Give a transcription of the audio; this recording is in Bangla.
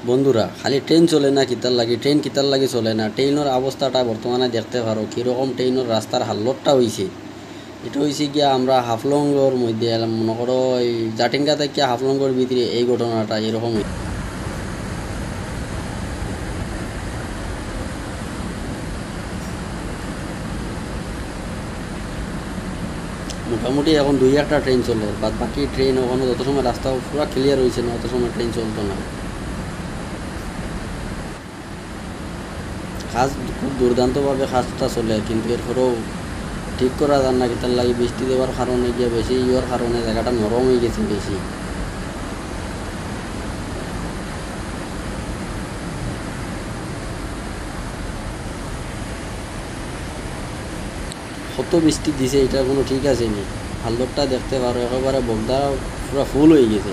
বন্ধুরা খালি ট্রেন চলে না কিতার লাগে ট্রেন কিতার লাগে চলে না ট্রেনের অবস্থাটা বর্তমানে দেখতে পারো কীরকম ট্রেনের রাস্তার হাল্লতটা হয়েছে। এটা হয়েছে গিয়া আমরা হাফলংগর মধ্যে এলাম মনে করো এই জাটিঙ্গা থেকে হাফলংগর ভিতরে এই ঘটনাটা এরকম মোটামুটি এখন দুই একটা ট্রেন চলে বাদ বাকি ট্রেন ওখানে যত সময় রাস্তা পুরো ক্লিয়ার হয়েছে না অত সময় ট্রেন চলতো না। কাজ খুব দুর্দান্তভাবে কাজটা চলে কিন্তু এরপরেও ঠিক করা যান না কিতার লাগে বৃষ্টি দেওয়ার কারণে গিয়ে বেশি ইয়ের কারণে জায়গাটা নরম হয়ে গেছে বেশি। কত বৃষ্টি দিছে এটা কোনো ঠিক আছে নি। হাল্লতটা দেখতে পারো একেবারে বগদা পুরো ফুল হয়ে গেছে।